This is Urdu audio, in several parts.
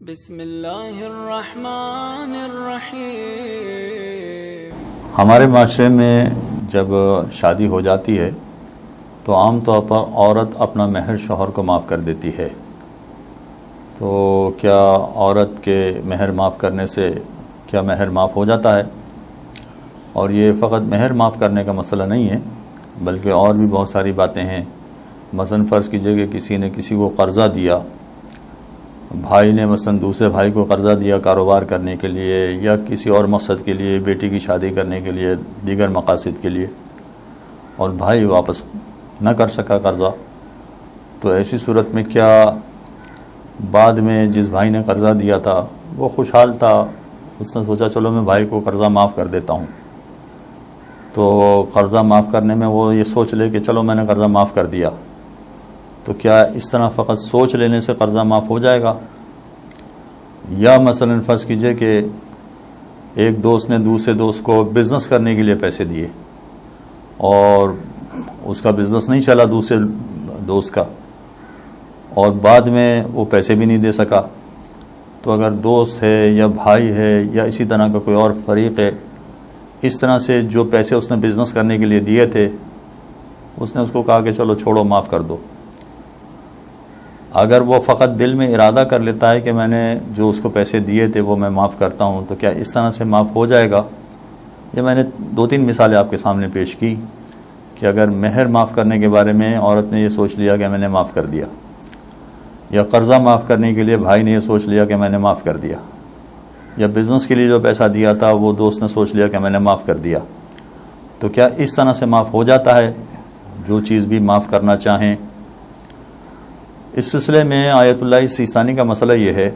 بسم اللہ الرحمن الرحیم۔ ہمارے معاشرے میں جب شادی ہو جاتی ہے تو عام طور پر عورت اپنا مہر شوہر کو معاف کر دیتی ہے۔ تو کیا عورت کے مہر معاف کرنے سے کیا مہر معاف ہو جاتا ہے؟ اور یہ فقط مہر معاف کرنے کا مسئلہ نہیں ہے، بلکہ اور بھی بہت ساری باتیں ہیں۔ مثلا فرض کیجئے کہ کسی نے کسی کو قرضہ دیا، بھائی نے مثلا دوسرے بھائی کو قرضہ دیا کاروبار کرنے کے لیے یا کسی اور مقصد کے لیے، بیٹی کی شادی کرنے کے لیے، دیگر مقاصد کے لیے، اور بھائی واپس نہ کر سکا قرضہ، تو ایسی صورت میں کیا بعد میں جس بھائی نے قرضہ دیا تھا وہ خوشحال تھا، اس نے سوچا چلو میں بھائی کو قرضہ معاف کر دیتا ہوں، تو قرضہ معاف کرنے میں وہ یہ سوچ لے کہ چلو میں نے قرضہ معاف کر دیا، تو کیا اس طرح فقط سوچ لینے سے قرضہ معاف ہو جائے گا؟ یا مثلا فرض کیجئے کہ ایک دوست نے دوسرے دوست کو بزنس کرنے کے لیے پیسے دیے اور اس کا بزنس نہیں چلا دوسرے دوست کا، اور بعد میں وہ پیسے بھی نہیں دے سکا، تو اگر دوست ہے یا بھائی ہے یا اسی طرح کا کوئی اور فریق ہے، اس طرح سے جو پیسے اس نے بزنس کرنے کے لیے دیے تھے اس نے اس کو کہا کہ چلو چھوڑو معاف کر دو، اگر وہ فقط دل میں ارادہ کر لیتا ہے کہ میں نے جو اس کو پیسے دیے تھے وہ میں معاف کرتا ہوں، تو کیا اس طرح سے معاف ہو جائے گا؟ یہ میں نے 2-3 مثالیں آپ کے سامنے پیش کی کہ اگر مہر معاف کرنے کے بارے میں عورت نے یہ سوچ لیا کہ میں نے معاف کر دیا، یا قرضہ معاف کرنے کے لیے بھائی نے یہ سوچ لیا کہ میں نے معاف کر دیا، یا بزنس کے لیے جو پیسہ دیا تھا وہ دوست نے سوچ لیا کہ میں نے معاف کر دیا، تو کیا اس طرح سے معاف ہو جاتا ہے جو چیز بھی معاف کرنا چاہیں؟ اس سلسلے میں آیت اللہ سیستانی کا مسئلہ یہ ہے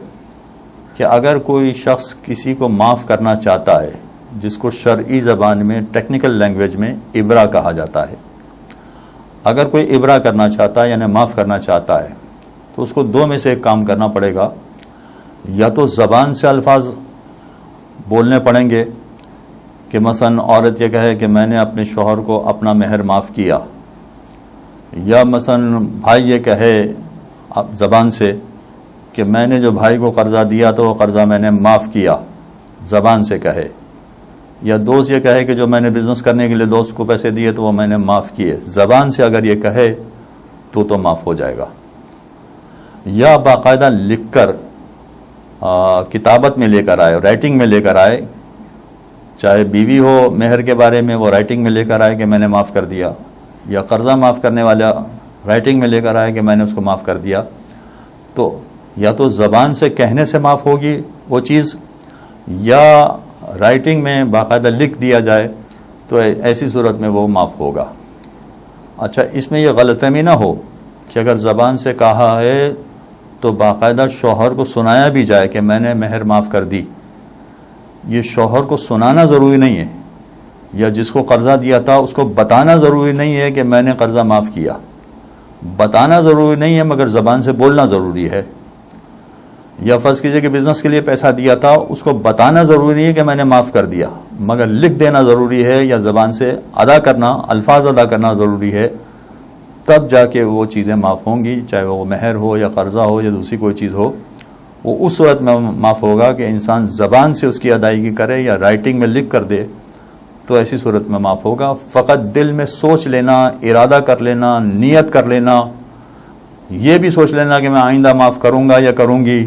کہ اگر کوئی شخص کسی کو معاف کرنا چاہتا ہے، جس کو شرعی زبان میں ٹیکنیکل لینگویج میں ابرا کہا جاتا ہے، اگر کوئی ابرا کرنا چاہتا ہے یعنی معاف کرنا چاہتا ہے تو اس کو 2 میں سے ایک کام کرنا پڑے گا، یا تو زبان سے الفاظ بولنے پڑیں گے کہ مثلا عورت یہ کہے کہ میں نے اپنے شوہر کو اپنا مہر معاف کیا، یا مثلا بھائی یہ کہے زبان سے کہ میں نے جو بھائی کو قرضہ دیا تو وہ قرضہ میں نے معاف کیا، زبان سے کہے، یا دوست یہ کہے کہ جو میں نے بزنس کرنے کے لیے دوست کو پیسے دیے تو وہ میں نے معاف کیے، زبان سے اگر یہ کہے تو معاف ہو جائے گا، یا باقاعدہ لکھ کر کتابت میں لے کر آئے، رائٹنگ میں لے کر آئے، چاہے بیوی ہو مہر کے بارے میں وہ رائٹنگ میں لے کر آئے کہ میں نے معاف کر دیا، یا قرضہ معاف کرنے والا رائٹنگ میں لے کر آئے کہ میں نے اس کو معاف کر دیا، تو یا تو زبان سے کہنے سے معاف ہوگی وہ چیز، یا رائٹنگ میں باقاعدہ لکھ دیا جائے تو ایسی صورت میں وہ معاف ہوگا۔ اچھا، اس میں یہ غلط فہمی نہ ہو کہ اگر زبان سے کہا ہے تو باقاعدہ شوہر کو سنایا بھی جائے کہ میں نے مہر معاف کر دی، یہ شوہر کو سنانا ضروری نہیں ہے، یا جس کو قرضہ دیا تھا اس کو بتانا ضروری نہیں ہے کہ میں نے قرضہ معاف کیا، بتانا ضروری نہیں ہے مگر زبان سے بولنا ضروری ہے، یا فرض کیجئے کہ بزنس کے لیے پیسہ دیا تھا اس کو بتانا ضروری نہیں ہے کہ میں نے معاف کر دیا، مگر لکھ دینا ضروری ہے یا زبان سے ادا کرنا، الفاظ ادا کرنا ضروری ہے، تب جا کے وہ چیزیں معاف ہوں گی، چاہے وہ مہر ہو یا قرضہ ہو یا دوسری کوئی چیز ہو، وہ اس صورت میں معاف ہوگا کہ انسان زبان سے اس کی ادائیگی کرے یا رائٹنگ میں لکھ کر دے، تو ایسی صورت میں معاف ہوگا۔ فقط دل میں سوچ لینا، ارادہ کر لینا، نیت کر لینا، یہ بھی سوچ لینا کہ میں آئندہ معاف کروں گا یا کروں گی،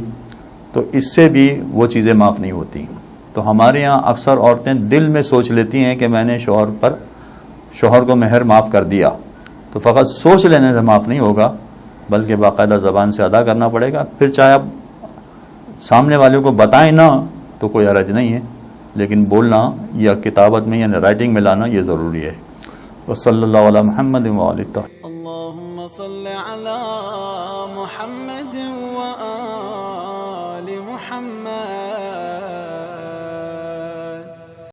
تو اس سے بھی وہ چیزیں معاف نہیں ہوتی۔ تو ہمارے یہاں اکثر عورتیں دل میں سوچ لیتی ہیں کہ میں نے شوہر کو مہر معاف کر دیا، تو فقط سوچ لینے سے معاف نہیں ہوگا بلکہ باقاعدہ زبان سے ادا کرنا پڑے گا، پھر چاہے آپ سامنے والے کو بتائیں نہ تو کوئی حرج نہیں ہے، لیکن بولنا یا کتابت میں یعنی رائٹنگ میں لانا یہ ضروری ہے۔ وصلی اللہ علی محمد وآلہ الطاہرین۔ اللہم صل علی محمد وآل محمد۔